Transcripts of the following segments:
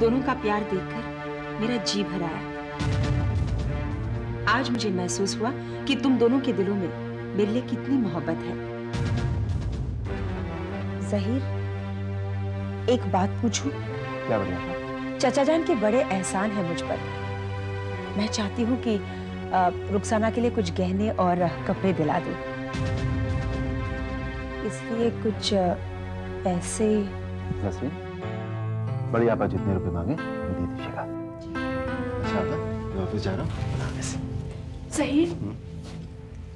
दोनों का प्यार देखकर मेरा जी भर आया। आज मुझे महसूस हुआ कि तुम दोनों के दिलों में मेरे लिए कितनी मोहब्बत है। ज़हीर, एक बात पूछूं? क्या बढ़िया? चाचा जान के बड़े एहसान है मुझ पर। मैं चाहती हूँ कि रुखसाना के लिए कुछ गहने और कपड़े दिला दूं, इसलिए कुछ पैसे। जैसे बड़ी आपा जितने रुपए मांगे वो दे दीजिएगा। अच्छा आपा, मैं ऑफिस जा रहा हूँ। ऑफिस। ज़हीर,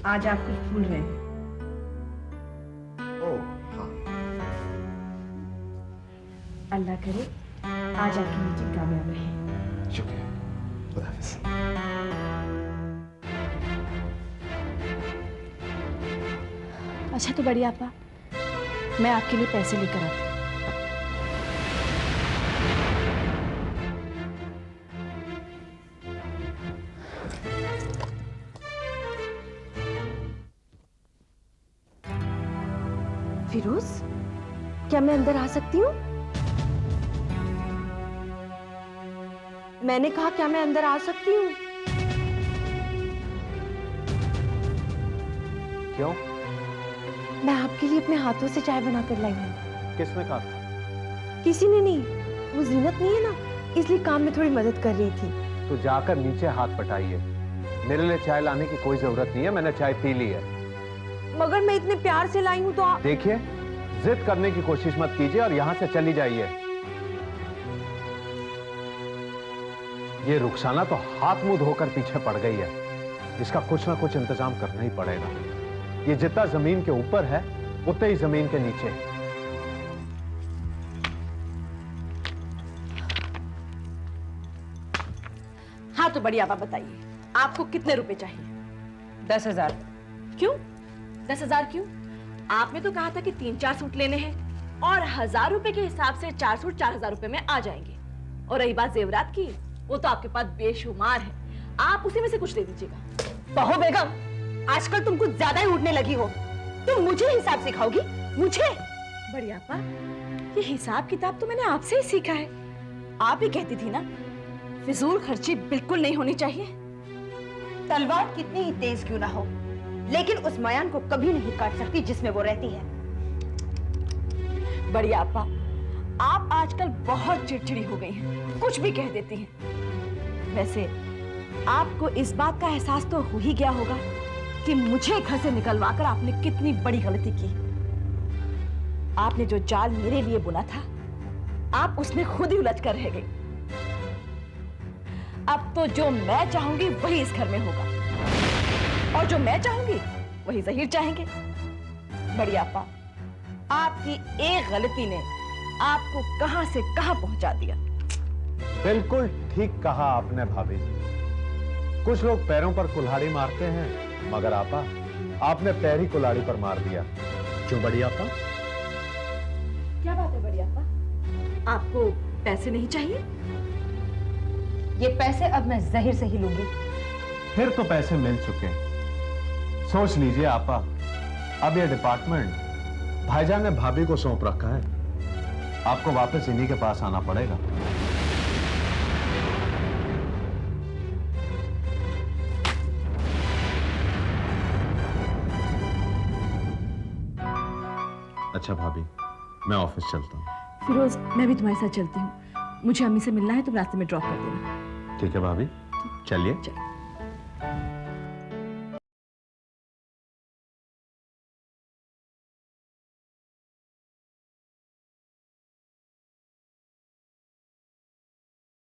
आज आप कुछ भूल रहे हैं। ओह हाँ। अल्लाह करे आज आपकी मीटिंग कामयाब रहे। शुक्रिया। खुदा हाफिज़। अच्छा तो बड़ी आपा, मैं आपके लिए पैसे लेकर आती हूँ। फिरोज, क्या मैं अंदर आ सकती हूँ? मैंने कहा क्या मैं अंदर आ सकती हूँ? क्यों? मैं आपके लिए अपने हाथों से चाय बनाकर लाई हूँ। किसने कहा? किसी ने नहीं, वो जीनत नहीं है ना, इसलिए काम में थोड़ी मदद कर रही थी। तो जाकर नीचे हाथ बटाइए। मेरे लिए चाय लाने की कोई जरूरत नहीं है, मैंने चाय पी ली है। मगर मैं इतने प्यार से लाई हूँ तो आप। देखिए, जिद करने की कोशिश मत कीजिए और यहां से चली जाइए। ये रुखसाना तो हाथ मुंह धोकर पीछे पड़ गई है। इसका कुछ ना कुछ इंतजाम करना ही पड़ेगा। ये जितना जमीन के ऊपर है उतना ही जमीन के नीचे है। हाँ तो बड़ी आपा बताइए, आपको कितने रुपए चाहिए? 10,000। क्यों 10,000 क्यों? आपने तो कहा था कि 3-4 सूट लेने हैं और 1,000 रुपए के हिसाब से 4 सूट 4,000 रुपए में आ जाएंगे। और रही बात जेवरात की, वो तो आपके पास बेशुमार है, आप उसी में से कुछ दे दीजिएगा। बहू बेगम, आजकल तुम कुछ ज्यादा ही उठने लगी हो। तुम मुझे हिसाब सिखाओगी? मुझे? बड़ी आपा, ये हिसाब किताब तो मैंने आपसे ही सीखा है। आप ही कहती थी ना, फिजूल खर्ची बिल्कुल नहीं होनी चाहिए। तलवार कितनी ही तेज क्यों ना हो, लेकिन उस मयान को कभी नहीं काट सकती जिसमें वो रहती है। बड़ी आपा, आप आजकल बहुत चिड़चिड़ी हो गई हैं, कुछ भी कह देती हैं। वैसे आपको इस बात का एहसास तो हो ही गया होगा कि मुझे घर से निकलवाकर आपने कितनी बड़ी गलती की। आपने जो जाल मेरे लिए बुना था, आप उसमें खुद ही उलझ कर रह गई। अब तो जो मैं चाहूंगी वही इस घर में होगा, और जो मैं चाहूंगी वही ज़हीर चाहेंगे। बड़ी आपा, आपकी एक गलती ने आपको कहां से कहां पहुंचा दिया। बिल्कुल ठीक कहा आपने भाभी। कुछ लोग पैरों पर कुल्हाड़ी मारते हैं, मगर आपा, आपने पैर ही कुल्हाड़ी पर मार दिया। क्यों बड़ी आपा? क्या बात है बड़ी आपा, आपको पैसे नहीं चाहिए? ये पैसे अब मैं ज़हीर से ही लूंगी। फिर तो पैसे मिल चुके। सोच लीजिए आपा, अब ये डिपार्टमेंट भाईजान ने भाभी को सौंप रखा है। आपको वापस इन्हीं के पास आना पड़ेगा। अच्छा भाभी, मैं ऑफिस चलता हूँ। फिरोज, मैं भी तुम्हारे साथ चलती हूँ। मुझे अम्मी से मिलना है, तुम रास्ते में ड्रॉप कर देना। ठीक है भाभी, चलिए। चलिए।